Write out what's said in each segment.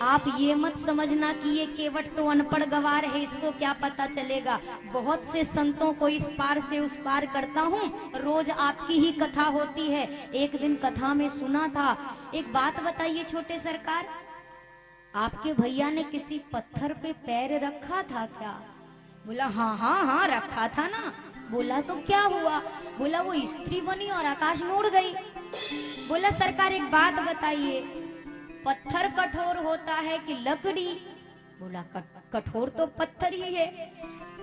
आप ये मत समझना कि ये केवट तो अनपढ़ गवार है, इसको क्या पता चलेगा। बहुत से संतों को इस पार से उस पार करता हूँ, रोज आपकी ही कथा होती है। एक दिन कथा में सुना था, एक बात बताइए छोटे सरकार, आपके भैया ने किसी पत्थर पे पैर रखा था क्या? बोला हाँ हाँ हाँ रखा था ना। बोला तो क्या हुआ? बोला वो स्त्री बनी और आकाश में उड़ गई। बोला सरकार एक बात बताइए, पत्थर कठोर होता है कि लकड़ी? बोला कठोर तो पत्थर ही है।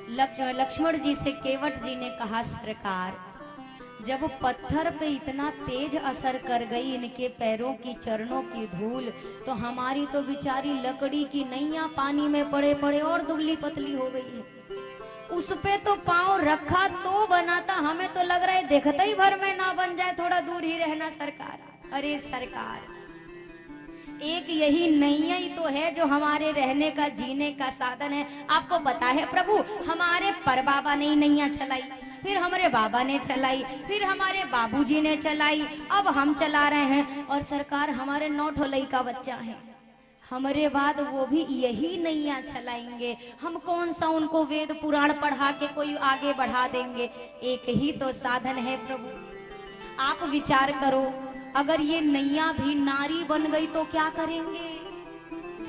लक्ष्मण जी से केवट जी ने कहा सरकार, जब पत्थर पे इतना तेज असर कर गई इनके पैरों की चरणों की धूल, तो हमारी तो बेचारी लकड़ी की नैया पानी में पड़े पड़े और दुबली पतली हो गई है। उस पे तो पांव रखा तो बना था, हमें तो लग रहा है देखते ही भर में ना बन जाए, थोड़ा दूर ही रहना सरकार। अरे सरकार, एक यही नैया ही तो है जो हमारे रहने का जीने का साधन है। आपको पता है प्रभु, हमारे परबाबा ने नैया चलाई, फिर हमारे बाबा ने चलाई, फिर हमारे बाबूजी ने चलाई, अब हम चला रहे हैं। और सरकार हमारे 9 ढोलई का बच्चा है, हमारे बाद वो भी यही नैया चलाएंगे। हम कौन सा उनको वेद पुराण पढ़ा के कोई आगे बढ़ा देंगे? एक ही तो साधन है प्रभु। आप विचार करो, अगर ये नैया भी नारी बन गई तो क्या करेंगे?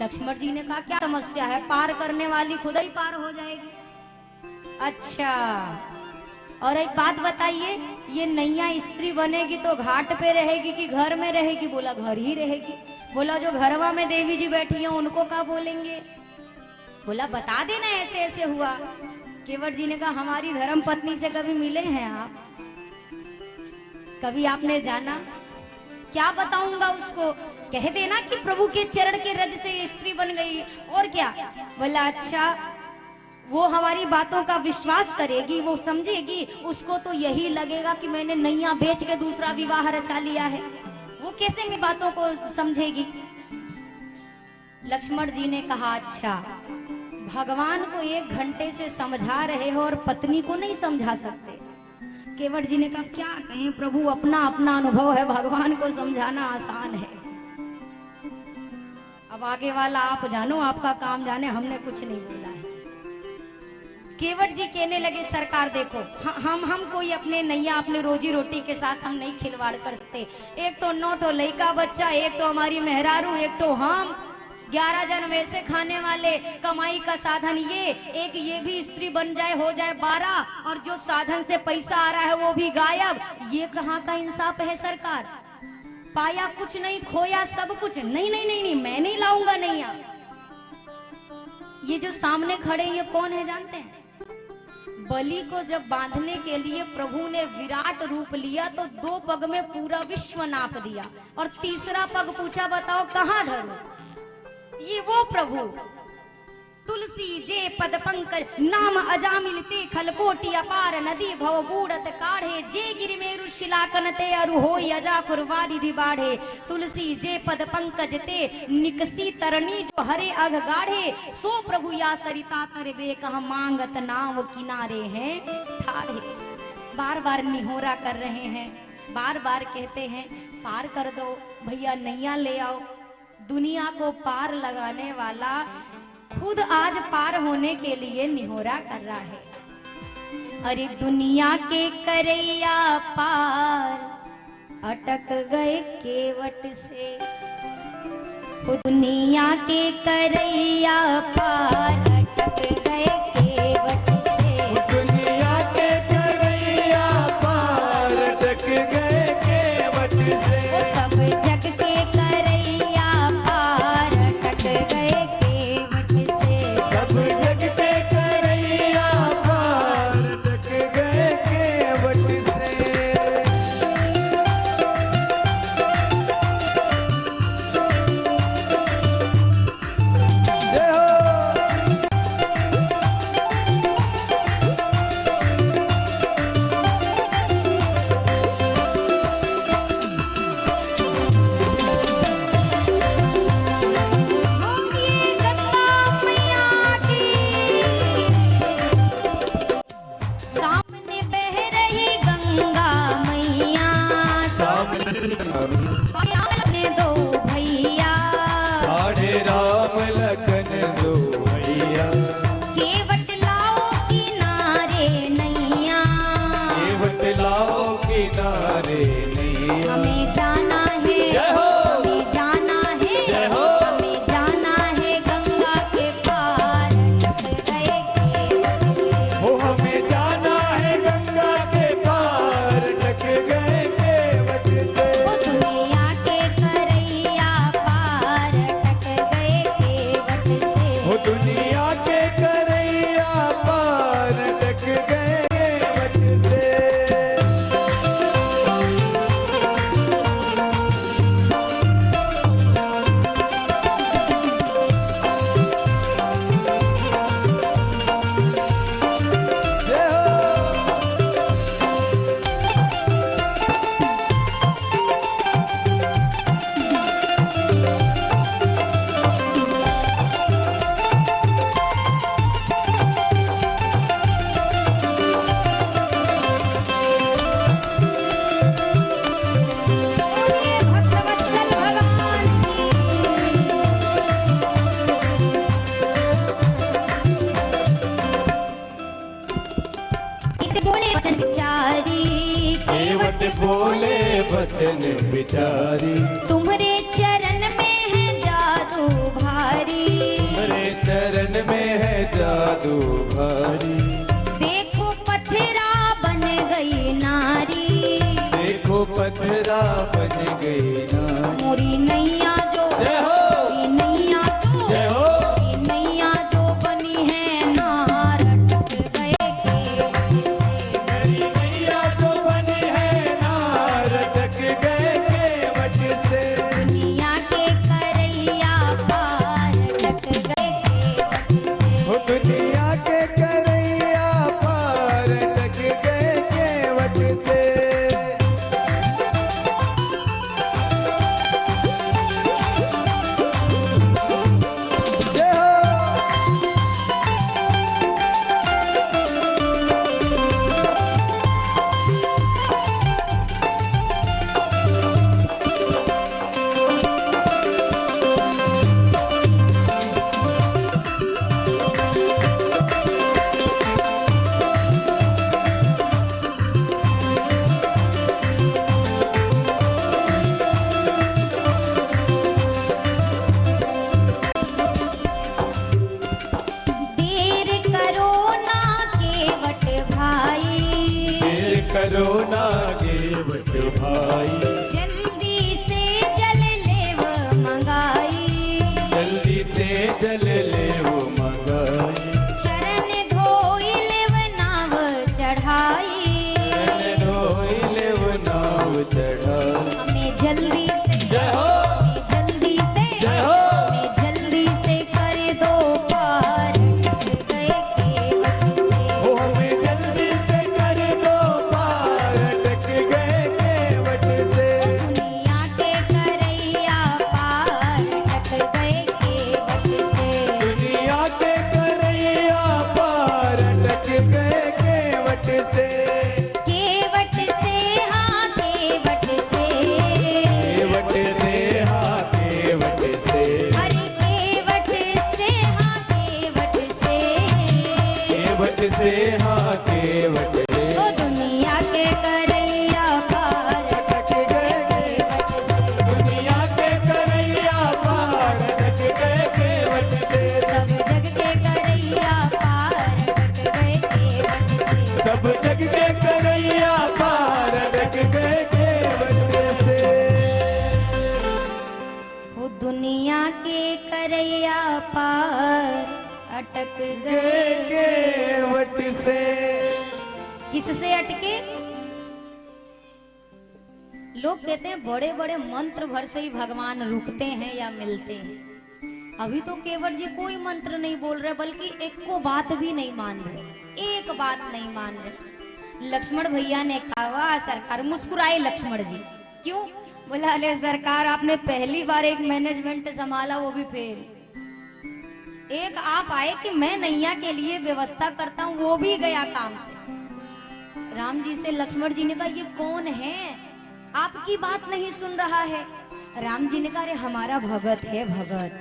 लक्ष्मण जी ने कहा क्या समस्या है, पार करने वाली खुद ही पार हो जाएगी। अच्छा, और एक बात बताइए, ये नैया स्त्री बनेगी तो घाट पे रहेगी कि घर में रहेगी? बोला घर ही रहेगी। बोला जो घरवा में देवी जी बैठी हैं उनको क्या बोलेंगे? बोला बता देना ऐसे ऐसे हुआ। केवट जी ने कहा हमारी धर्म पत्नी से कभी मिले हैं आप? कभी आपने जाना? क्या बताऊंगा उसको? कह देना कि प्रभु के चरण के रज से स्त्री बन गई, और क्या? बोला अच्छा, वो हमारी बातों का विश्वास करेगी, वो समझेगी, उसको तो यही लगेगा कि मैंने नैया बेच के दूसरा विवाह रचा लिया है। वो कैसे मेरी बातों को समझेगी? लक्ष्मण जी ने कहा अच्छा, भगवान को 1 घंटे से समझा रहे हो और पत्नी को नहीं समझा सकते? केवट जी ने कहा क्या कहें प्रभु, अपना अपना अनुभव है, भगवान को समझाना आसान है। अब आगे वाला आप जानो, आपका काम जाने, हमने कुछ नहीं बोला है। केवट जी कहने लगे सरकार देखो, हम कोई अपने नैया अपने रोजी रोटी के साथ हम नहीं खिलवाड़ कर सकते। एक तो 9 ढोलई का बच्चा, एक तो हमारी मेहरारू, एक तो हम 11 जन वैसे खाने वाले, कमाई का साधन ये, एक ये भी स्त्री बन जाए हो जाए 12, और जो साधन से पैसा आ रहा है वो भी गायब। ये कहाँ का इंसाफ है सरकार? पाया कुछ नहीं, खोया सब कुछ। नहीं नहीं नहीं नहीं, मैं नहीं लाऊंगा नैया। ये जो सामने खड़े ये कौन है जानते हैं? बलि को जब बांधने के लिए प्रभु ने विराट रूप लिया तो 2 पग में पूरा विश्व नाप दिया, और तीसरा पग पूछा बताओ कहाँ धरूं? ये वो प्रभु तुलसी जे पद पंकज नाम अजामिल ते खलकोटि अपार नदी भव बूढ़त काढ़े जे गिर मेरु शिलाकन ते अरु हो यजा कुरवारी बाढ़े तुलसी जे पद पंकज ते निकसी तरणी जो हरे अघ गाढ़े सो प्रभु या सरिता तर बे कह मांगत नाव किनारे हैं ठाढ़े। बार बार निहोरा कर रहे हैं, बार बार कहते हैं पार कर दो भैया, नैया ले आओ। दुनिया को पार लगाने वाला खुद आज पार होने के लिए निहोरा कर रहा है। अरे दुनिया के करैया पार अटक गए केवट से, दुनिया के करैया पार अटक गए केवट से, दुनिया के करैया पार अटक गए केवट से, सब जग के करैया पार अटक गए केवट से, सब जग के करैया पार अटक गए केवट से। जय हो। केवट बोले बचन विचारी, तुम्हारे चरण में है जादू भारी, तुम्हारे चरण में है जादू भारी। देखो पथरा बन गई नारी, देखो पथरा बन गई नारी। मोरी नैया जो, जय हो, मोरी नैया जो, जय हो। मोरी नैया जो बनी है नार अटक गए केवट से। मेरी नैया जो बनी है नार अटक गए केवट से। दुनिया के करैया पार अटक गए केवट से। हो दुनिया के करैया पार अटक गए केवट से। जय हो। देर करो ना केवट भाई, देर करो ना केवट भाई, जल्दी से जल लेव मंगाई, जल्दी से जल ले वो मंगाई। चरण धोई लेव नाव चढ़ाई, धोई ले वो नाव चढ़ाई। हमें जल्दी से, जय हो, हमें जल्दी से, जय हो। हमें जल्दी से कर दो पार अटक गए केवट से। वो हमें जल्दी से कर दो पार अटक गए केवट से। दुनिया के करैया पार अटक गए केवट से। दुनिया के करैया पार अटक गए केवट से। केवट से हाँ केवट से, केवट से हाँ केवट से, अरे केवट से हाँ केवट से। केवट से हाँ केवट से। ओ दुनिया के करैया पार अटक गए केवट से। दुनिया के करैया पार अटक गए केवट से। सब जग के करैया पार अटक गए केवट से। सब जग के करैया पार अटक गए केवट से। ओ दुनिया के करैया पार अटक गए गए। केवट से। किससे अटके? लोग कहते हैं बड़े बड़े मंत्र भर से ही भगवान रुकते हैं या मिलते हैं। अभी तो केवट जी कोई मंत्र नहीं बोल रहे, बल्कि एक को बात भी नहीं मान रहे, एक बात नहीं मान रहे। लक्ष्मण भैया ने कहा वाह सरकार, मुस्कुराए लक्ष्मण जी। क्यों? बोला अरे सरकार आपने पहली बार एक मैनेजमेंट संभाला, वो भी फेल। एक आप आए कि मैं नैया के लिए व्यवस्था करता हूँ, वो भी गया काम से। राम जी से लक्ष्मण जी ने कहा ये कौन है, आपकी बात नहीं सुन रहा है। राम जी ने कहा अरे हमारा भगत है भगत।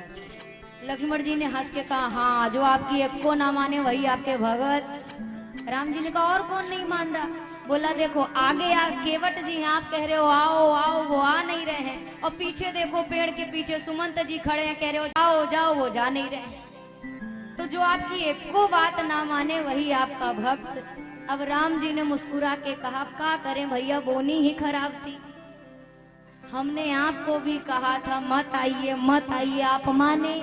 लक्ष्मण जी ने हंस के कहा हाँ, जो आपकी एक को ना माने वही आपके भगत। राम जी ने कहा और कौन नहीं मान रहा? बोला देखो आगे केवट जी आप कह रहे हो आओ आओ, वो आ नहीं रहे हैं, और पीछे देखो पेड़ के पीछे सुमंत जी खड़े हैं, कह रहे हो जाओ जाओ, वो जा नहीं रहे। तो जो आपकी एक को बात ना माने वही आपका भक्त। अब राम जी ने मुस्कुरा के कहा क्या करें भैया, बोनी ही खराब थी। हमने आपको भी कहा था मत आइए, आप माने।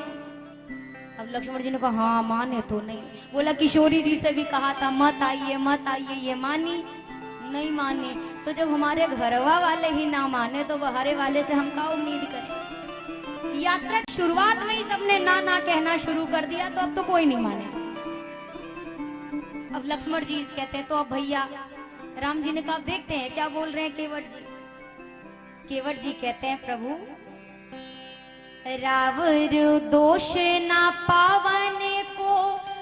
अब लक्ष्मण जी ने कहा हाँ माने तो नहीं। बोला किशोरी जी से भी कहा था मत आइए, ये मानी नहीं माने। तो जब हमारे घरवा वाले ही ना माने तो बहारे वाले से हम क्या उम्मीद करें। यात्रा की शुरुआत में ही सबने ना ना कहना शुरू कर दिया, तो अब तो कोई नहीं माने। अब लक्ष्मण जी कहते हैं तो अब भैया, राम जी ने कहा देखते हैं क्या बोल रहे हैं केवट जी। केवट जी कहते हैं प्रभु रावर दोष ना पावन को,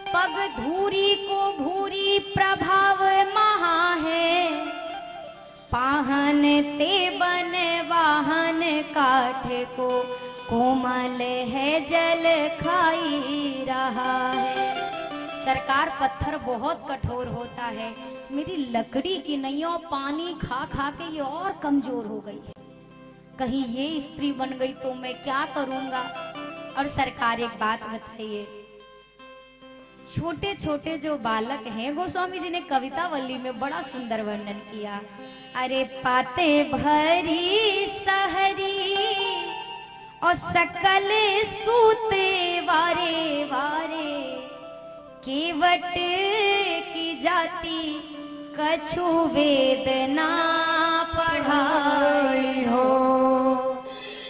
पग धूरी को भूरी प्रभाव महा है। पाहन ते बन वाहन काठ को, कोमल है जल खाई रहा है। सरकार पत्थर बहुत कठोर होता है, मेरी लकड़ी की नैया पानी खा खा के ये और कमजोर हो गई है, कहीं ये स्त्री बन गई तो मैं क्या करूंगा। और सरकार एक बात बताइए, छोटे छोटे जो बालक हैं, गोस्वामी जी ने कवितावली में बड़ा सुंदर वर्णन किया। अरे पाते भरी सहरी और सकल सूते वारे वारे, केवट की जाति कछु वेदना पढ़ाई हो,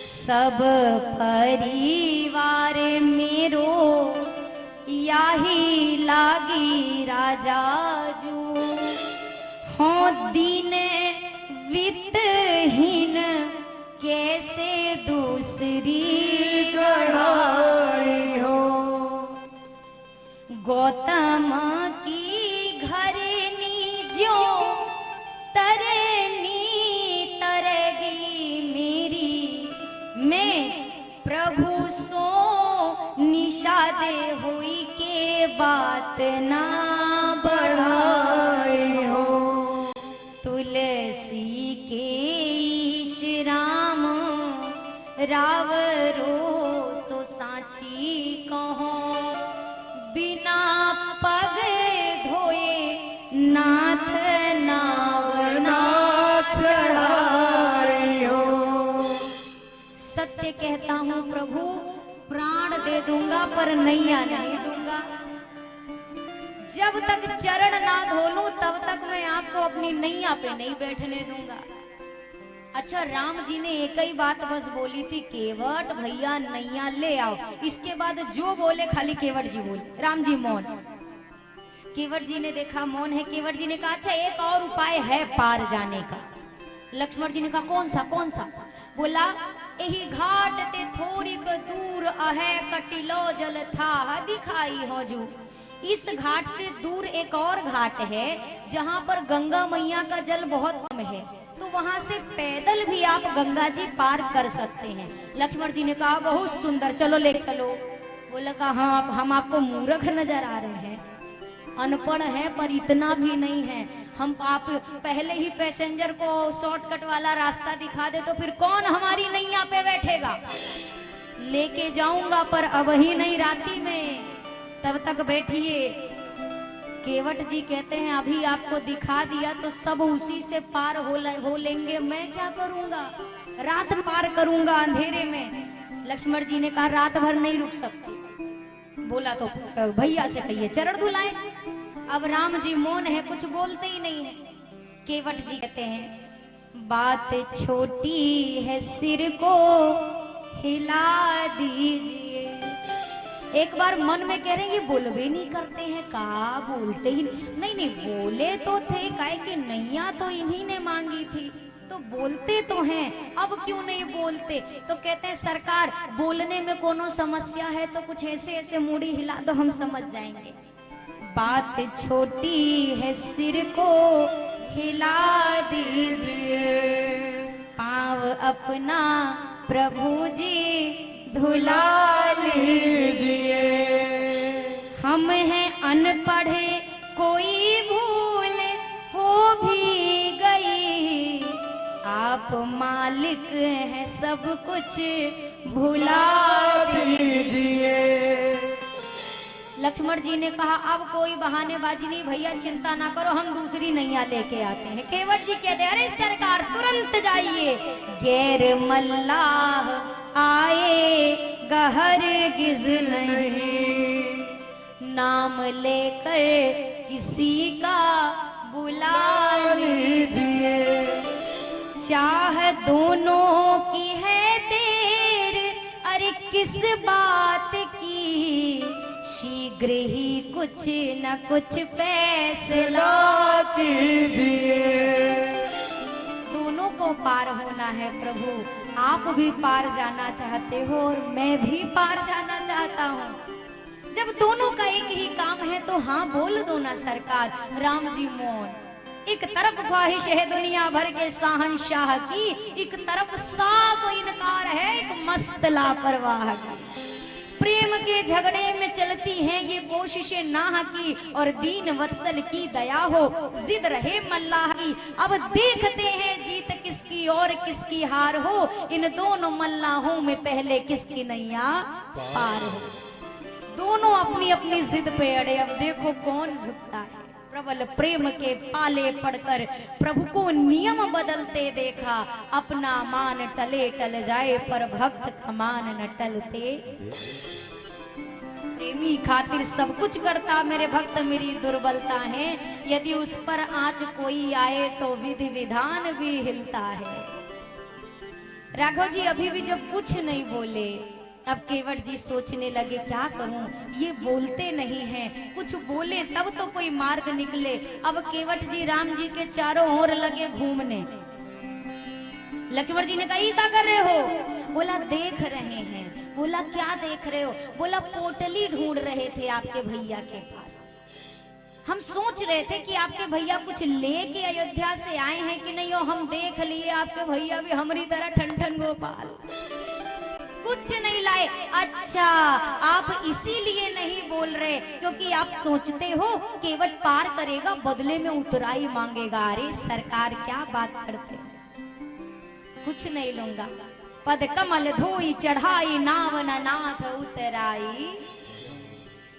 सब परिवार मेरो याही लागी राजा जू, हो दीन वित्तहीन कैसे दूसरी गढ़ाई हो। गौतम की घरनी जो तरनी तरगी मेरी, मैं प्रभु सो निषादे हुई के बात ना बढ़ाई हो, तुलसी के ईश राम रावरो सो साची कहो, बिना पग धोए नाथ नावना चढ़ाई हो। सत्य कहता हूँ प्रभु, प्राण दे दूंगा पर नैया नहीं दूंगा। जब तक चरण ना धो लूं तब तक मैं आपको अपनी नैया पे नहीं बैठने दूंगा। अच्छा, राम जी ने एक ही बात बस बोली थी, केवट भैया नैया ले आओ। इसके बाद जो बोले खाली केवट जी बोले, राम जी मौन। केवट जी ने देखा मौन है, केवट जी ने कहा अच्छा एक और उपाय है पार जाने का। लक्ष्मण जी ने कहा कौन सा कौन सा? बोला यही घाट ते थोड़ी दूर अहे कटिलो जल था दिखाई हो जू। इस घाट से दूर एक और घाट है जहाँ पर गंगा मैया का जल बहुत कम है, तो वहां से पैदल भी आप गंगा जी पार कर सकते हैं। लक्ष्मण जी ने कहा बहुत सुंदर, चलो ले चलो। बोला कहा हाँ, हम आपको मूर्ख नजर आ रहे हैं, अनपढ़ है पर इतना भी नहीं है। हम आप पहले ही पैसेंजर को शॉर्टकट वाला रास्ता दिखा दे तो फिर कौन हमारी नैया पे बैठेगा। लेके जाऊंगा पर अब ही नहीं, राती में, तब तक बैठिए। केवट जी कहते हैं अभी आपको दिखा दिया तो सब उसी से पार हो लेंगे, मैं क्या करूंगा, रात पार करूंगा अंधेरे में। लक्ष्मण जी ने कहा रात भर नहीं रुक सकती। बोला तो भैया से कहिए चरण धुलाए। अब राम जी मौन है, कुछ बोलते ही नहीं है। केवट जी कहते हैं बात छोटी है सिर को हिला दीजिए। एक बार मन में कह रहे हैं ये बोलबे नहीं करते हैं, कहा बोलते ही नहीं। नहीं बोले तो थे, काहे कि नैया तो इन्हीं ने मांगी थी, तो बोलते तो हैं, अब क्यों नहीं बोलते। तो कहते हैं सरकार बोलने में कोनो समस्या है तो कुछ ऐसे ऐसे मुड़ी हिला दो, हम समझ जाएंगे। बात छोटी है सिर को हिला दीजिए, पाँव अपना प्रभु जी धुला लीजिए। हम हैं अनपढ़े कोई भूल हो भी गई, आप मालिक हैं सब कुछ भुला दीजिए। लक्ष्मण जी ने कहा अब कोई बहानेबाजी नहीं, भैया चिंता ना करो, हम दूसरी नैया लेके आते हैं। केवट जी कहते अरे सरकार तुरंत जाइए, गैर मल्लाह आए गहर गिज नहीं, नाम लेकर किसी का बुला लीजिए। चाह दोनों की है देर, अरे किस बात की, शीघ्र ही कुछ न कुछ फैसला कीजिए। दोनों को पार होना है प्रभु, आप भी पार जाना चाहते हो और मैं भी पार जाना चाहता हूँ। जब दोनों का एक ही काम है तो हाँ बोल दो ना सरकार। राम जी मौन। एक तरफ ख्वाहिश है दुनिया भर के शाहनशाह की, एक तरफ साफ इनकार है एक मस्त लापरवाह का। प्रेम के झगड़े में चलती हैं ये कोशिशें नाह की, और दीन वत्सल की दया हो जिद रहे मल्लाह की। अब देखते हैं जीत किसकी और किसकी हार हो, इन दोनों मल्लाहों में पहले किसकी नैया पार हो। दोनों अपनी अपनी जिद पे अड़े, अब देखो कौन झुकता है। प्रबल प्रेम के पाले पड़कर प्रभु को नियम बदलते देखा, अपना मान टले टल जाए पर भक्त का मान न टलते। प्रेमी खातिर सब कुछ करता, मेरे भक्त मेरी दुर्बलता है, यदि उस पर आंच कोई आए तो विधि विधान भी हिलता है। राघव जी अभी भी जब कुछ नहीं बोले, अब केवट जी सोचने लगे क्या करूं, ये बोलते नहीं हैं, कुछ बोले तब तो कोई मार्ग निकले। अब केवट जी राम जी के चारों ओर लगे घूमने। लक्ष्मण जी ने कहा ये क्या कर रहे हो? बोला देख रहे हैं। बोला क्या देख रहे हो? बोला पोटली ढूंढ रहे थे आपके भैया के पास। हम सोच रहे थे कि आपके भैया कुछ लेके अयोध्या से आए हैं कि नहीं, हो हम देख लिए आपके भैया भी हमारी तरह ठन ठन गोपाल कुछ नहीं लाए। अच्छा, आप इसीलिए नहीं बोल रहे क्योंकि आप सोचते हो केवट पार करेगा बदले में उतराई मांगेगा। अरे सरकार क्या बात करते, कुछ नहीं लूंगा। पद कमल धोई चढ़ाई नाव न नाथ उतराई।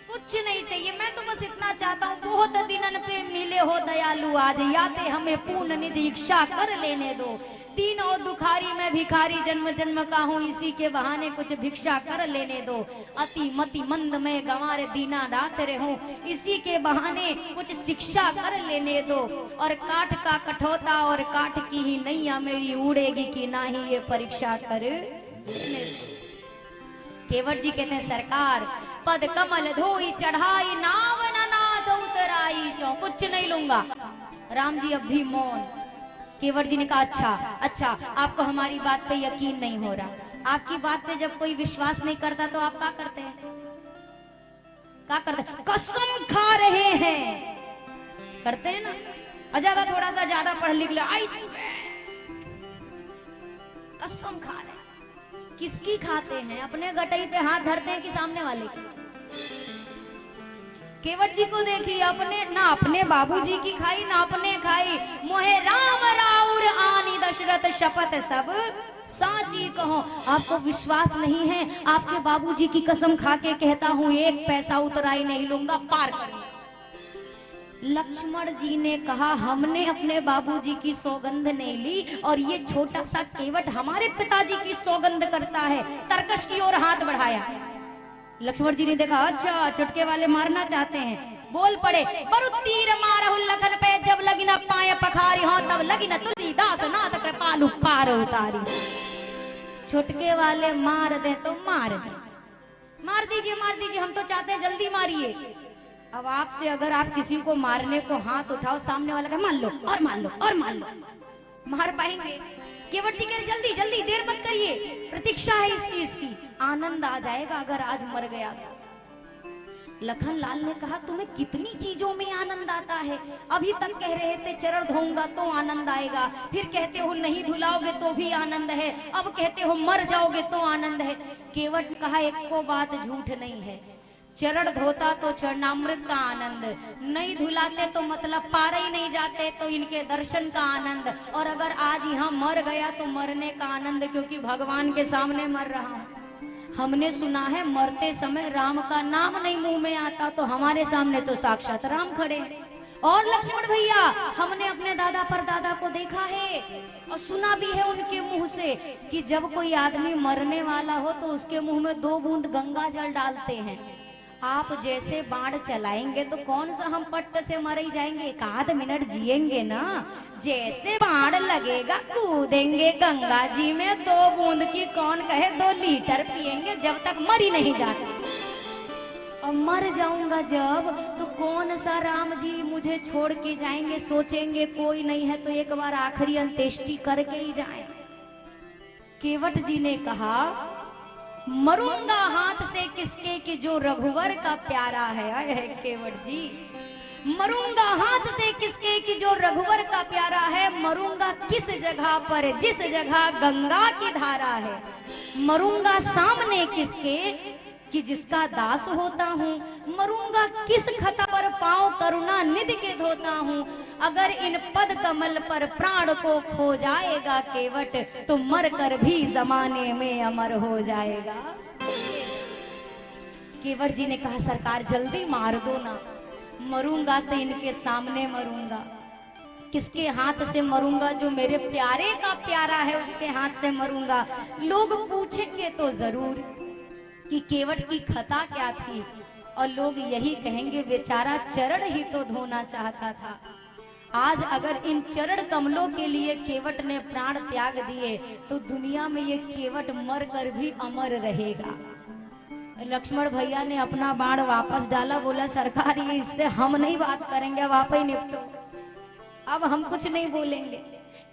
कुछ नहीं चाहिए, मैं तो बस इतना चाहता हूँ बहुत दिनन पे मिले हो दयालु आज, याते हमें पूर्ण निज इच्छा कर लेने दो। तीनों दुखारी में भिखारी जन्म जन्म का हूँ, इसी के बहाने कुछ भिक्षा कर लेने दो। अति मति मंद में गंवार दीना रात रहूं, इसी के बहाने कुछ शिक्षा कर लेने दो। और काठ का कठौता और काठ की ही नैया मेरी उड़ेगी कि ना ही ये परीक्षा कर। केवट जी कहते हैं सरकार पद कमल धोई चढ़ाई नाव न नाथ उतराई, चौ कुछ नहीं लूंगा। राम जी अब भी मौन। केवट जी ने कहा अच्छा आपको हमारी बात पे यकीन नहीं हो रहा। आपकी बात पे जब कोई विश्वास नहीं करता तो आप क्या करते हैं? क्या करते हैं? कसम खा रहे हैं, करते हैं ना। अज्यादा थोड़ा सा ज्यादा पढ़ लिख ले, कसम खा रहे हैं। किसकी खाते हैं? अपने गटई पे हाथ धरते हैं कि सामने वाले की? केवट जी को देखिए, अपने ना अपने बाबूजी की खाई ना अपने खाई। मोहे राम राउर आनी दशरथ शपथ सब साची कहो। आपको विश्वास नहीं है? आपके बाबूजी की कसम खा के कहता हूँ एक पैसा उतराई नहीं लूंगा, पार करूंगा। लक्ष्मण जी ने कहा हमने अपने बाबूजी की सौगंध नहीं ली और ये छोटा सा केवट हमारे पिताजी की सौगंध करता है। तरकश की ओर हाथ बढ़ाया। लक्ष्मण जी ने देखा अच्छा चुटके वाले मारना चाहते हैं, बोल पड़े बरु तीर मारहु लखन पे, जब लगी न पाए पखारी हो तब लगी न तुलसीदास नाथ कृपालु पार उतारी। छुटके वाले मार दे तो मार दे, मार दीजिए हम तो चाहते हैं जल्दी मारिए। अब आपसे अगर आप किसी को मारने को हाथ उठाओ, सामने वाला कहे मान लो और मान लो और मान लो, मार पाएंगे? केवट जी कह जल्दी जल्दी देर मत करिए, प्रतीक्षा है इस चीज की, आनंद आ जाएगा अगर आज मर गया। लखन लाल ने कहा तुम्हें कितनी चीजों में आनंद आता है? अभी तक कह रहे थे चरण धोऊंगा तो आनंद आएगा, फिर कहते हो नहीं धुलाओगे तो भी आनंद है, अब कहते हो मर जाओगे तो आनंद है। केवट कहा एक को बात झूठ नहीं है, चरण धोता तो चरणामृत का आनंद, नहीं धुलाते तो मतलब पार ही नहीं जाते तो इनके दर्शन का आनंद, और अगर आज यहाँ मर गया तो मरने का आनंद, क्योंकि भगवान के सामने मर रहा हूँ। हमने सुना है मरते समय राम का नाम नहीं मुंह में आता, तो हमारे सामने तो साक्षात राम खड़े। और लक्ष्मण भैया हमने अपने दादा पर दादा को देखा है और सुना भी है उनके मुंह से कि जब कोई आदमी मरने वाला हो तो उसके मुंह में 2 बूंद गंगा जल डालते हैं। आप जैसे बाण चलाएंगे तो कौन सा हम पट्ट से मर ही जाएंगे, 1 मिनट जिएंगे ना। जैसे बाण लगेगा कूदेंगे गंगा जी में, 2 बूंद की कौन कहे 2 लीटर पिएंगे जब तक मर ही नहीं जाते। और मर जाऊंगा जब तो कौन सा राम जी मुझे छोड़ के जाएंगे, सोचेंगे कोई नहीं है तो एक बार आखिरी अंत्येष्टि करके ही जाएं। केवट जी ने कहा मरूंगा हाथ से किसके कि जो रघुवर का प्यारा है। आए है केवट जी, मरूंगा हाथ से किसके कि जो रघुवर का प्यारा है, मरूंगा किस जगह पर जिस जगह गंगा की धारा है, मरूंगा सामने किसके कि जिसका दास होता हूँ, मरूंगा किस खता पर पाँव करुणा निधि के धोता हूँ। अगर इन पद कमल पर प्राण को खो जाएगा केवट, तो मर कर भी जमाने में अमर हो जाएगा। केवट जी ने कहा सरकार जल्दी मार दो ना, मरूंगा तो इनके सामने मरूंगा। किसके हाथ से मरूंगा? जो मेरे प्यारे का प्यारा है उसके हाथ से मरूंगा। लोग पूछेंगे तो जरूर कि केवट की खता क्या थी, और लोग यही कहेंगे बेचारा चरण ही तो धोना चाहता था। आज अगर इन चरण कमलों के लिए केवट ने प्राण त्याग दिए तो दुनिया में ये केवट मर कर भी अमर रहेगा। लक्ष्मण भैया ने अपना बाण वापस डाला, बोला सरकार ये इससे हम नहीं बात करेंगे, अब आप ही निपटो, अब हम कुछ नहीं बोलेंगे।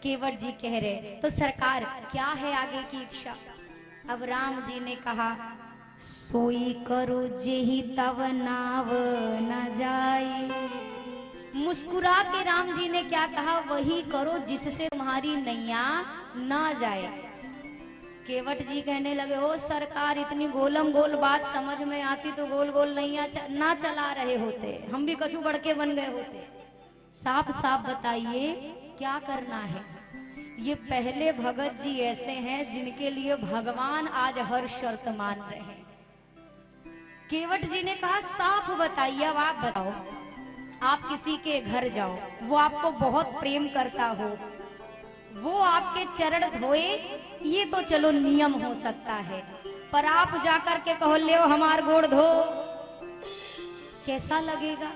केवट जी कह रहे तो सरकार क्या है आगे की इच्छा? अब राम जी ने कहा सोई करो जेहि तव नाव न जाए। मुस्कुरा के राम जी ने क्या कहा? वही करो जिससे तुम्हारी नैया ना जाए। केवट जी कहने लगे ओ सरकार इतनी गोलम गोल बात समझ में आती तो गोल गोल नैया ना चला रहे होते, हम भी कछू बढ़ के बन गए होते। साफ साफ बताइए क्या करना है? ये पहले भगत जी ऐसे हैं जिनके लिए भगवान आज हर शर्त मान रहे हैं। केवट जी ने कहा साफ बताइए, अब आप बताओ। आप किसी के घर जाओ, वो आपको बहुत प्रेम करता हो, वो आपके चरण धोए, ये तो चलो नियम हो सकता है, पर आप जाकर के कहो ले हमार गोड़ धो, कैसा लगेगा?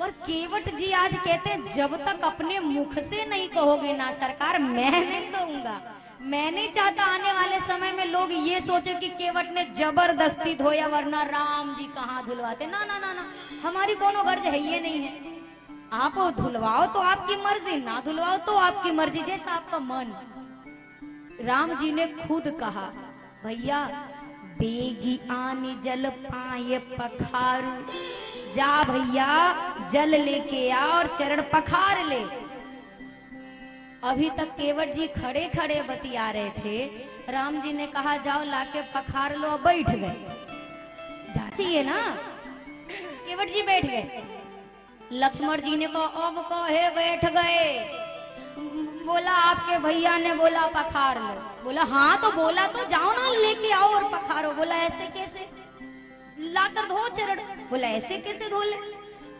और केवट जी आज कहते हैं जब तक अपने मुख से नहीं कहोगे ना सरकार, मैं नहीं कहूंगा। मैं नहीं चाहता आने वाले समय में लोग ये सोचे कि केवट ने जबरदस्ती धोया, वरना राम जी कहाँ धुलवाते। ना ना ना ना, हमारी कोनो गर्ज है ये नहीं है। आप धुलवाओ तो आपकी मर्जी, ना धुलवाओ तो आपकी मर्जी, जैसा आपका मन। राम जी ने खुद कहा भैया बेगी आनी जल पाए पखारू, जा भैया जल लेके आ और चरण पखार ले। अभी तक केवट जी खड़े खड़े बतिया रहे थे, राम जी ने कहा जाओ लाके पखार लो, बैठ गए। जा चाहिए ना, केवट जी बैठ गए। लक्ष्मण जी ने कहा अब कहे बैठ गए? बोला आपके भैया ने बोला पखार लो। बोला हाँ तो बोला तो जाओ ना लेके आओ और पखारो। बोला ऐसे कैसे? लाकर धो चरण। बोला ऐसे कैसे धो ले?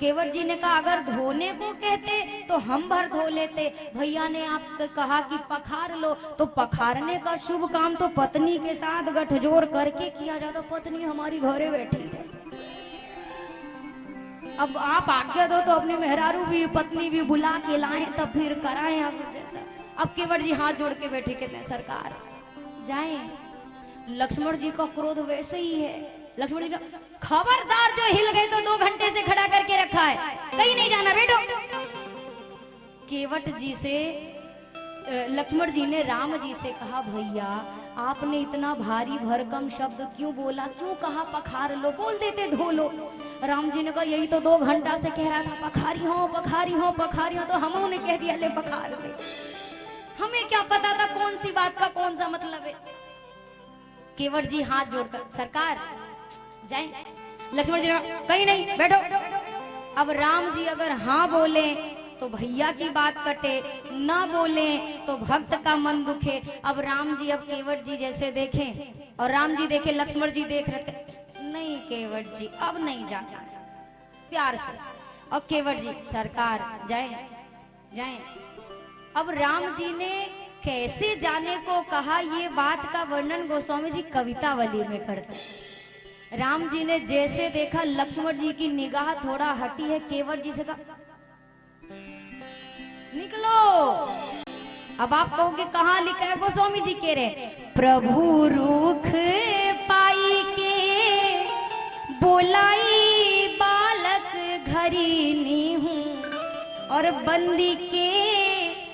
केवट जी ने कहा अगर धोने को कहते तो हम भर धो लेते, भैया ने आपको कहा कि पखार लो, तो पखारने का शुभ काम तो पत्नी के साथ गठजोड़ करके किया जाता। पत्नी हमारी घरे बैठी है, अब आप आज्ञा दो तो अपने मेहरारू भी पत्नी भी बुला के लाएं तब फिर कराएं आप जैसा। अब केवट जी हाथ जोड़ के बैठे कहते हैं सरकार जाएं। लक्ष्मण जी का क्रोध वैसे ही है। लक्ष्मण जी खबरदार, जो हिल गए तो 2 घंटे से खड़ा करके रखा है, कहीं नहीं जाना बेटो। केवट जी से लक्ष्मण जी ने राम जी से कहा भैया आपने इतना भारी भरकम शब्द क्यों बोला, क्यों कहा पखार लो? बोल देते धो लो। राम जी ने कहा यही तो 2 घंटा से कह रहा था पखारी हो पखारी हो पखारी हो, तो हम ने कह दिया ले पखार ले। हमें क्या पता था कौन सी बात का कौन सा मतलब है। केवट जी हाथ जोड़कर सरकार जाएं। लक्ष्मण जी कहीं नहीं बैठो। अब राम जी अगर हाँ बोले तो भैया की बात कटे, ना बोले तो भक्त का मन दुखे। अब राम जी अब केवट जी जैसे देखें और राम जी देखे, लक्ष्मण जी देख रहे थे, नहीं केवट जी अब नहीं जाना, प्यार से। और केवट जी सरकार जाए जाए। अब राम जी ने कैसे जाने को कहा, ये बात का वर्णन गोस्वामी जी कवितावली में करते। राम जी ने जैसे देखा लक्ष्मण जी की निगाह थोड़ा हटी है, केवट जी से कहा निकलो। अब आप कहोगे कहाँ लिखा है? गोस्वामी जी कह रहे प्रभु रूख पाई के बोलाई बालक घरी नी हूँ, और बंदी के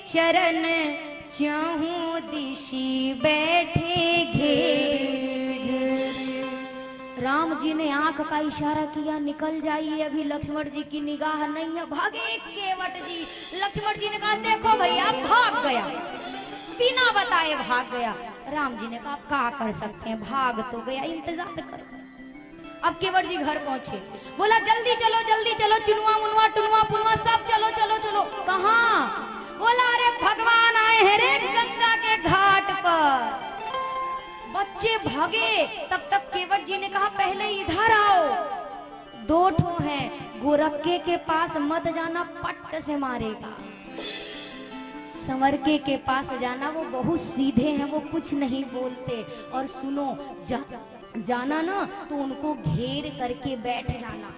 चरण चाहूं दिशी बैठे घेर। राम जी ने आंख का इशारा किया निकल जाइए, अभी लक्ष्मण जी की निगाह नहीं है। भागे केवट जी। लक्ष्मण जी ने कहा देखो भैया भाग गया, बिना बताए भाग गया। राम जी ने कहा क्या कर सकते हैं, भाग तो गया, इंतजार करो। अब केवट जी घर पहुंचे, बोला जल्दी चलो, चुनुआ मुनुआ टुनुआ पुनुआ सब चलो चलो चलो। कहाँ? बोला अरे भगवान आए हैं रे गंगा के घाट पर। बच्चे भागे, तब तक केवट जी ने कहा पहले इधर आओ, 2 ठो हैं, गोरखे के पास मत जाना, पट्ट से मारेगा। संवरके के पास जाना, वो बहुत सीधे हैं, वो कुछ नहीं बोलते। और सुनो, जाना ना तो उनको घेर करके बैठ जाना।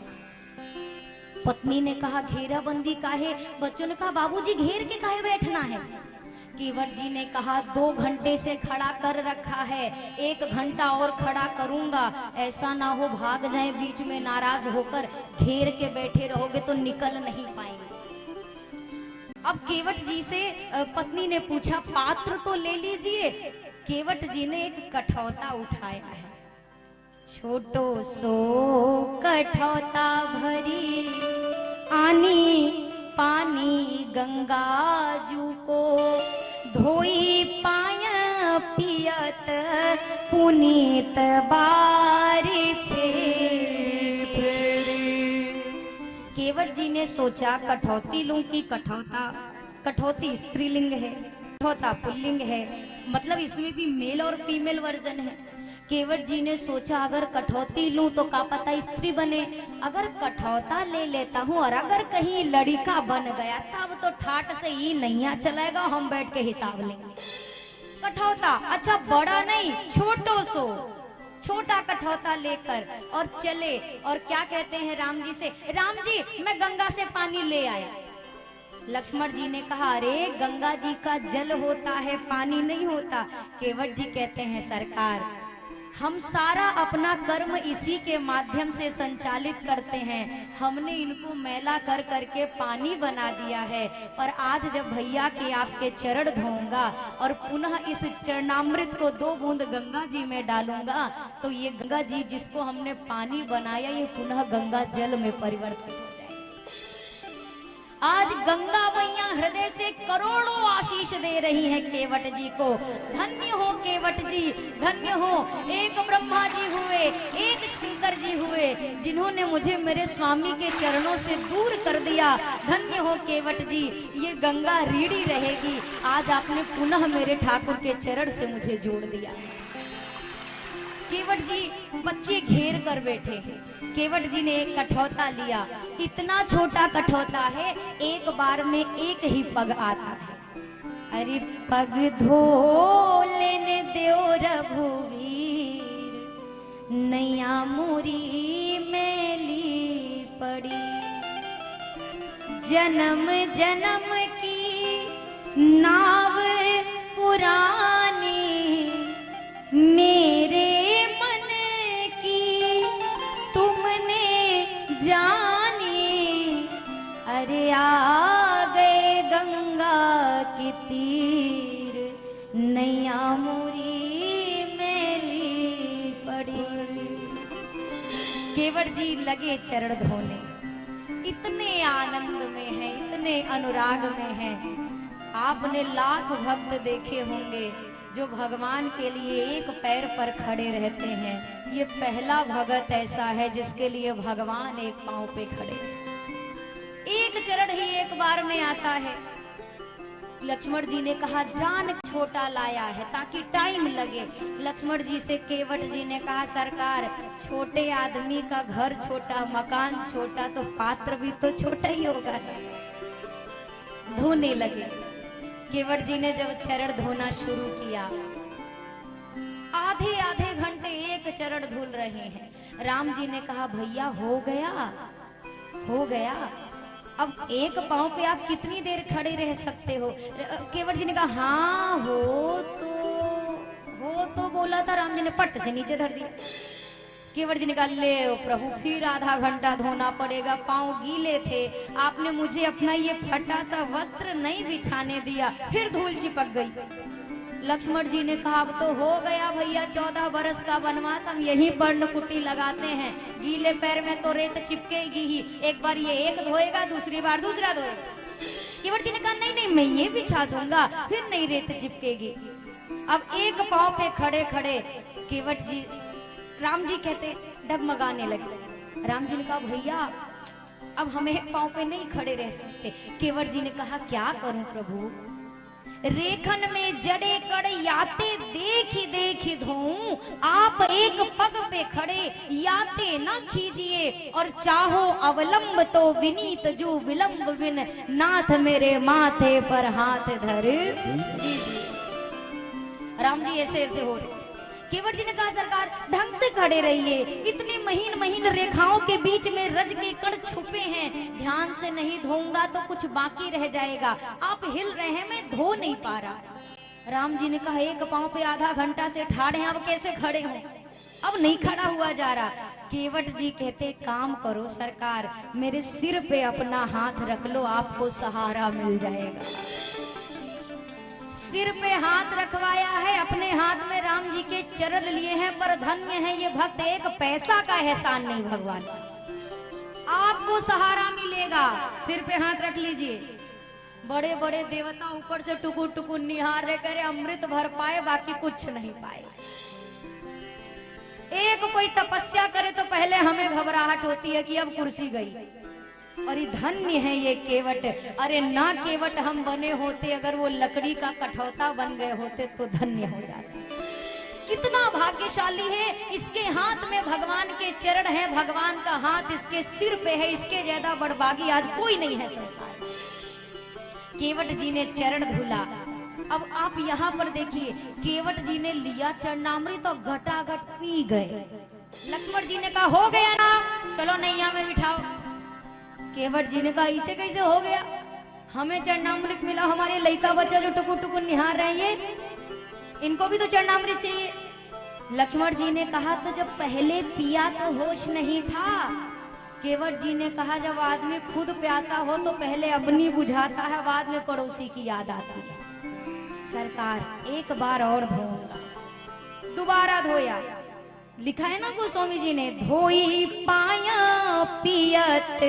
पत्नी ने कहा घेराबंदी काहे? बच्चों ने कहा बाबूजी घेर के काहे बैठना है? केवट जी ने कहा 2 घंटे से खड़ा कर रखा है, 1 घंटा और खड़ा करूंगा, ऐसा ना हो भाग जाए बीच में नाराज होकर, घेर के बैठे रहोगे तो निकल नहीं पाएंगे। अब केवट जी से पत्नी ने पूछा पात्र तो ले लीजिए। केवट जी ने एक कठौता उठाया है, छोटो सो कठौता भरी आनी पानी गंगा जू को, धोई पाय पियत पुनीत बारी फेरी। केवट जी ने सोचा कठौती लूं कि कठौता? कठौती स्त्रीलिंग है, कठौता पुल्लिंग है, मतलब इसमें भी मेल और फीमेल वर्जन है। केवट जी ने सोचा अगर कठौती लूं तो का पता स्त्री बने, अगर कठौता ले लेता हूं और अगर कहीं लड़का बन गया तब तो ठाट से ही नैया चलेगा, हम बैठ के हिसाब लेंगे। कठौता अच्छा बड़ा नहीं, छोटो सो, छोटा कठौता लेकर और चले। और क्या कहते हैं राम जी से, राम जी मैं गंगा से पानी ले आया। लक्ष्मण जी ने कहा अरे गंगा जी का जल होता है, पानी नहीं होता। केवट जी कहते हैं सरकार हम सारा अपना कर्म इसी के माध्यम से संचालित करते हैं, हमने इनको मैला कर करके पानी बना दिया है, और आज जब भैया के आपके चरण धोऊंगा और पुनः इस चरणामृत को 2 बूंद गंगा जी में डालूंगा तो ये गंगा जी जिसको हमने पानी बनाया ये पुनः गंगा जल में परिवर्तित हो जाएगी। आज गंगा मैया हृदय से करोड़ों आशीष दे रही है केवट जी को। धन्य हो केवट जी, धन्य हो। एक ब्रह्मा जी हुए, एक शंकर जी हुए, जिन्होंने मुझे मेरे स्वामी के चरणों से दूर कर दिया। धन्य हो केवट जी, ये गंगा रीढ़ी रहेगी। आज आपने पुनः मेरे ठाकुर के चरण से मुझे जोड़ दिया। केवट जी बच्चे घेर कर बैठे हैं। केवट जी ने एक कठौता लिया, इतना छोटा कठौता है, एक बार में एक ही पग आता है। अरे पग धो लेने दो रघुवीर, नैया मुरी मैली पड़ी, जन्म जन्म की नाव पुरानी, मेरे मन की तुमने जानी। अरे आ गए गंगा के तीर, नैया मुरी मैली पड़ी। केवट जी लगे चरण धोने, इतने आनंद में हैं, इतने अनुराग में हैं। आपने लाख भक्त देखे होंगे जो भगवान के लिए एक पैर पर खड़े रहते हैं। ये पहला भगत ऐसा है जिसके लिए भगवान एक पांव पे खड़े। एक चरण ही एक बार में आता है। लक्ष्मण जी ने कहा जान छोटा लाया है ताकि टाइम लगे। लक्ष्मण जी से केवट जी ने कहा सरकार छोटे आदमी का घर छोटा, मकान छोटा, तो पात्र भी तो छोटा ही होगा। धोने लगे। केवट जी ने जब चरण धोना शुरू किया, आधे आधे घंटे एक चरण धुल रहे हैं। राम जी ने कहा भैया हो गया, हो गया, अब एक पांव पे आप कितनी देर खड़े रह सकते हो? केवट जी ने कहा हाँ हो तो बोला था। राम जी ने पट से नीचे धर दिया। केवट जी ने कहा ले प्रभु फिर आधा घंटा धोना पड़ेगा, पांव गीले थे, आपने मुझे अपना ये फटा सा वस्त्र नहीं बिछाने दिया, फिर धूल चिपक गई। लक्ष्मण जी ने कहा अब तो हो गया भैया, 14 बरस का वनवास, हम यहीं पर्णकुटी लगाते हैं, गीले पैर में तो रेत चिपकेगी ही, एक बार ये एक धोएगा, दूसरी बार दूसरा धोएगा। केवट जी ने कहा नहीं नहीं मैं ये बिछा दूंगा, फिर नहीं रेत चिपकेगी। अब एक पांव पे खड़े खड़े केवट जी, राम जी कहते डगमगाने लगे। राम जी ने कहा भैया अब हमें पांव पे नहीं खड़े रह सकते। केवट जी ने कहा क्या करूं प्रभु, रेखन में जड़े कड़ याते देखी धोऊं, आप एक पग पे खड़े याते ना कीजिए, और चाहो अवलंब तो विनीत जो विलंब बिन, नाथ मेरे माथे पर हाथ धर दीजिए। राम जी ऐसे ऐसे हो रहे। केवट जी ने कहा सरकार ढंग से खड़े रहिए, इतनी महीन महीन रेखाओं के बीच में रज के कण छुपे हैं, ध्यान से नहीं धोऊंगा तो कुछ बाकी रह जाएगा, आप हिल रहे हैं मैं धो नहीं पा रहा। राम जी ने कहा एक पांव पे आधा घंटा से ठाड़े हैं, अब कैसे खड़े हों, अब नहीं खड़ा हुआ जा रहा। केवट जी कहते काम करो सरकार, मेरे सिर पे अपना हाथ रख लो, आपको सहारा मिल जाएगा। सिर पे हाथ रखवाया है, अपने हाथ में राम जी के चरण लिए हैं, पर धन्य है ये भक्त, एक पैसा का एहसान नहीं भगवान, आपको सहारा मिलेगा। सिर पे हाथ रख लीजिए। बड़े बड़े देवता ऊपर से टुकुर टुकुर निहार रहे, करे अमृत भर पाए बाकी कुछ नहीं पाए। एक कोई तपस्या करे तो पहले हमें घबराहट होती है कि अब कुर्सी गई, और ये धन्य है ये केवट। अरे ना केवट हम बने होते, अगर वो लकड़ी का कठौता बन गए होते तो धन्य हो जाते। कितना भाग्यशाली है, इसके हाथ में भगवान के चरण है, भगवान का हाथ इसके सिर पे है, इसके ज्यादा बड़भागी आज कोई नहीं है संसार। केवट जी ने चरण धुला। अब आप यहाँ पर देखिए, केवट जी ने लिया चरणामृत और घटाघट पी गए। लक्ष्मण जी ने कहा हो गया ना, चलो नैया में बिठाओ। केवट जी ने कहा इसे कैसे हो गया, हमें चरणामृत मिला, हमारे लड़का बच्चा जो टुकुर टुकुर निहार रहे हैं, इनको भी तो चरणामृत चाहिए। लक्ष्मण जी ने कहा तो जब पहले पिया तो होश नहीं था। केवट जी ने कहा जब आदमी खुद प्यासा हो तो पहले अपनी बुझाता है, बाद में पड़ोसी की याद आती है। सरकार एक बार और धोऊंगा। दोबारा धोया। लिखा है ना गोस्वामी जी ने, धोई पाया पियत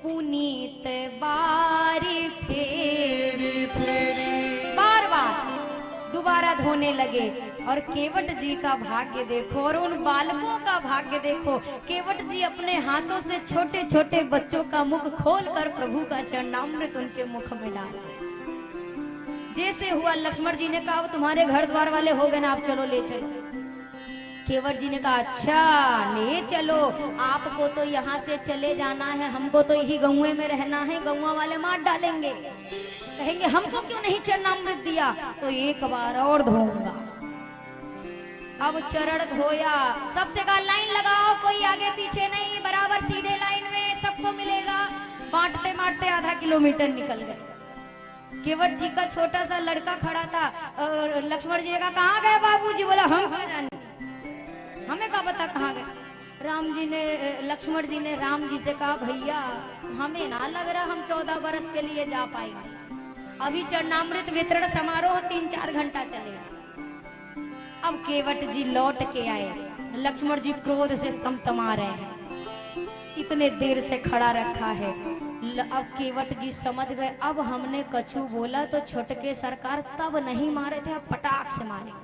पुनीत बारी फेरी फेरी, बार बार दोबारा धोने लगे। और केवट जी का भाग्य देखो, और उन बालकों का भाग्य देखो। केवट जी अपने हाथों से छोटे छोटे बच्चों का मुख खोलकर प्रभु का चरणामृत उनके मुख में डाला। जैसे हुआ लक्ष्मण जी ने कहा तुम्हारे घर द्वार वाले हो गए ना, आप चलो ले चलो। केवट जी ने कहा अच्छा ले चलो, आपको तो यहाँ से चले जाना है, हमको तो यही गौए में रहना है, गौआ वाले मार डालेंगे, कहेंगे हमको क्यों नहीं चरणामृत दिया, तो एक बार और धोऊंगा। अब चरण धोया, सबसे कहा लाइन लगाओ, कोई आगे पीछे नहीं, बराबर सीधे लाइन में सबको मिलेगा। बांटते बांटते आधा किलोमीटर निकल गए। केवट जी का छोटा सा लड़का खड़ा था, और लक्ष्मण जी ने कहा कहाँ गए बाबूजी, बोला हम कहाँ जाने, हमें क्या पता कहाँ गए। लक्ष्मण जी ने राम जी से कहा भैया हमें ना लग रहा हम 14 बरस के लिए जा पाएंगे, अभी चरणामृत वितरण समारोह 3-4 घंटा चलेगा। अब केवट जी लौट के आए, लक्ष्मण जी क्रोध से तमतमा रहे हैं, इतने देर से खड़ा रखा है। अब केवट जी समझ गए अब हमने कछू बोला तो छोटके सरकार तब नहीं मारे थे, अब पटाख से मारेंगे।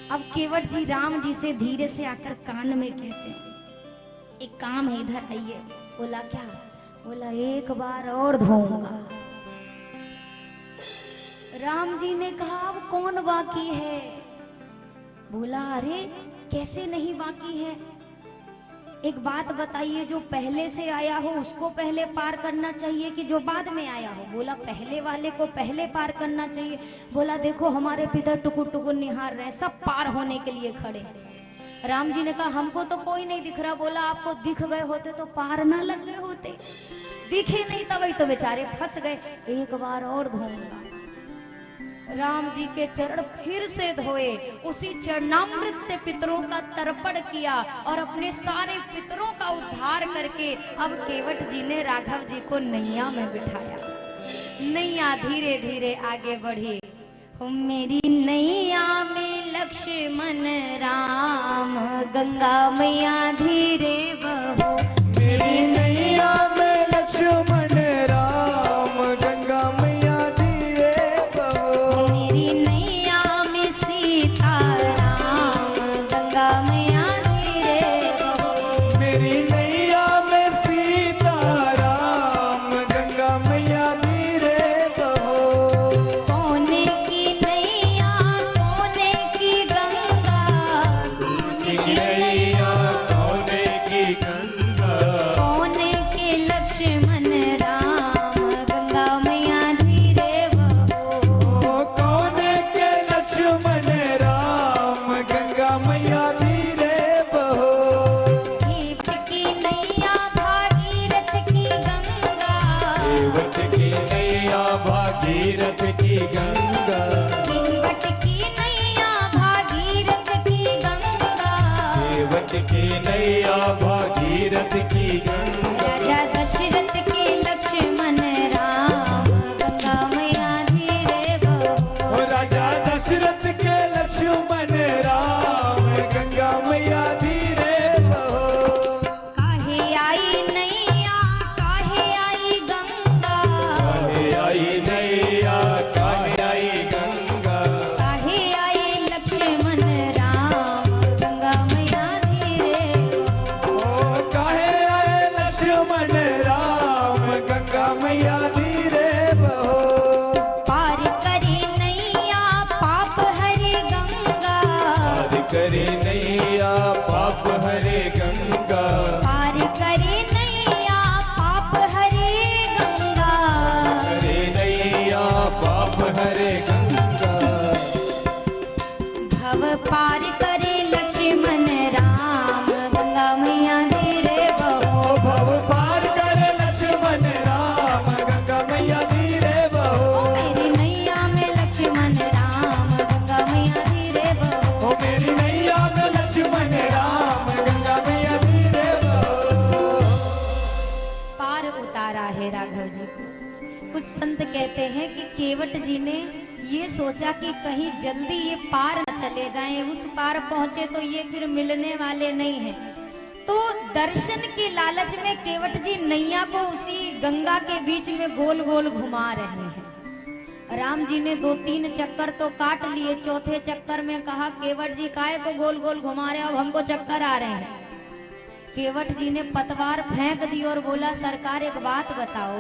अब केवट जी राम जी से धीरे से आकर कान में कहते हैं एक काम है इधर आइए। बोला क्या, बोला एक बार और धोऊंगा। राम जी ने कहा अब कौन बाकी है, बोला अरे कैसे नहीं बाकी है, एक बात बताइए जो पहले से आया हो उसको पहले पार करना चाहिए कि जो बाद में आया हो। बोला पहले वाले को पहले पार करना चाहिए। बोला देखो हमारे पिता टुकुर टुकुर निहार रहे हैं, सब पार होने के लिए खड़े हैं। राम जी ने कहा हमको तो कोई नहीं दिख रहा। बोला आपको दिख गए होते तो पार ना लग गए होते, दिखे नहीं तभी तो बेचारे फंस गए, एक बार और धोऊंगा। राम जी के चरण फिर से धोए, उसी चरणामृत से पितरों का तर्पण किया और अपने सारे पितरों का उद्धार करके अब केवट जी ने राघव जी को नैया में बिठाया। नैया धीरे धीरे आगे बढ़ी। मेरी नैया में लक्ष्मण राम, गंगा मैया धीरे बहो। मेरी नैया में लक्ष्मण राम, गंगा मैया धीरे बहो। मेरी नैया में सीता राम, गंगा मैया धीरे मेरी नैया में सीताराम गंगा मैया धीरे बहो। कोने की नैया कोने की गंगा, कोने की नैया कोने की गंगा, कोने के लक्ष्मण राम गंगा मैया धीरे बहो। कोने के लक्ष्मण राम गंगा मैया धीरे बहो। केवट की नैया भागीरथ की गंगा, केवट की नैया भागीरथ की गंगा, केवट की नैया भागीरथ की गंगा। केवट की नैया भागीरथ की गंगा। राजा दशरथ के लक्ष्मण राम गंगा मैया धीरे बहो। ओ राजा दशरथ के लक्ष्मण राम गंगा मैया धीरे बहो। काहे आई नैया काहे आई गंगा, काहे आई नैया काहे आई गंगा, काहे आई लक्ष्मण राम गंगा मैया धीरे बहो। ओ काहे आए लक्ष्मण राम गंगा मैया धीरे बहो। पार करे नैया पाप हरे गंगा, पार करे नैया पाप हरे गंगा, पार करे नैया पाप हरे गंगा। करे नैया पाप हरे गंगा। भव पार करे लक्ष्मण राम गंगा मैया धीरे बहो। ओ भव पार करे लक्ष्मण राम गंगा मैया धीरे बहो। मेरी नैया में लक्ष्मण राम गंगा मैया धीरे बहो। ओ मेरी नैया में लक्ष्मण राम गंगा मैया धीरे बहो। पार उतारा है राघव जी को। कुछ संत कहते हैं कि केवट जी ने ये सोचा कि कहीं जल्दी ये पार न चले जाएं, उस पार पहुंचे तो ये फिर मिलने वाले नहीं हैं। तो दर्शन के लालच में केवट जी नैया को उसी गंगा के बीच में गोल गोल घुमा रहे हैं। राम जी ने 2-3 चक्कर तो काट लिए, चौथे चक्कर में कहा केवट जी काहे को गोल गोल घुमा रहे हो, अब हमको चक्कर आ रहे हैं। केवट जी ने पतवार फेंक दी और बोला सरकार एक बात बताओ,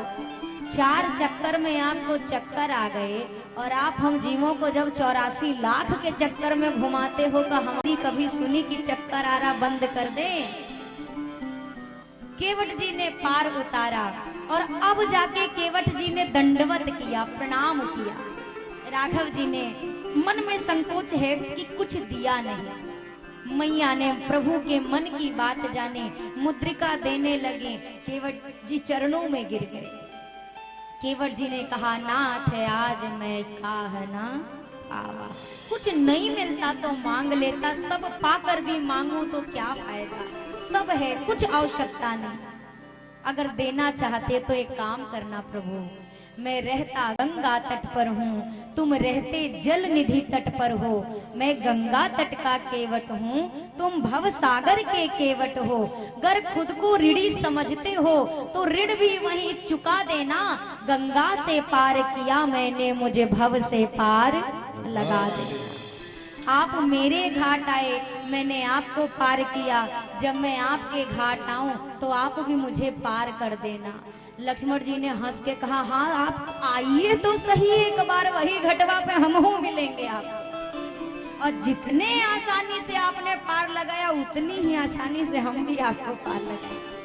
4 चक्कर में आपको चक्कर आ गए और आप हम जीवों को जब 84 लाख के चक्कर में घुमाते हो तो हमारी कभी सुनी कि चक्कर आ रहा बंद कर दे। केवट जी ने पार उतारा और अब जाके केवट जी ने दंडवत किया, प्रणाम किया। राघव जी ने मन में संकोच है कि कुछ दिया नहीं। मैया ने प्रभु के मन की बात जाने मुद्रिका देने लगे, केवट जी चरणों में गिर गए। केवट जी ने कहा नाथ आज मैं काह ना पावा, कुछ नहीं मिलता तो मांग लेता, सब पाकर भी मांगू तो क्या फायदा, सब है कुछ आवश्यकता नहीं। अगर देना चाहते तो एक काम करना प्रभु, मैं रहता गंगा तट पर हूँ, तुम रहते जल निधि तट पर हो। मैं गंगा तट का केवट हूँ, तुम भव सागर के केवट हो। अगर खुद को ऋणी समझते हो तो ऋण भी वहीं चुका देना। गंगा से पार किया मैंने, मुझे भव से पार लगा देना। आप मेरे घाट आए, मैंने आपको पार किया, जब मैं आपके घाट आऊं तो आप भी मुझे पार कर देना। लक्ष्मण जी ने हंस के कहा हाँ आप आइए तो सही एक बार, वही घटवा पे हम हो मिलेंगे आप। और जितने आसानी से आपने पार लगाया उतनी ही आसानी से हम भी आपको पार लगाएंगे।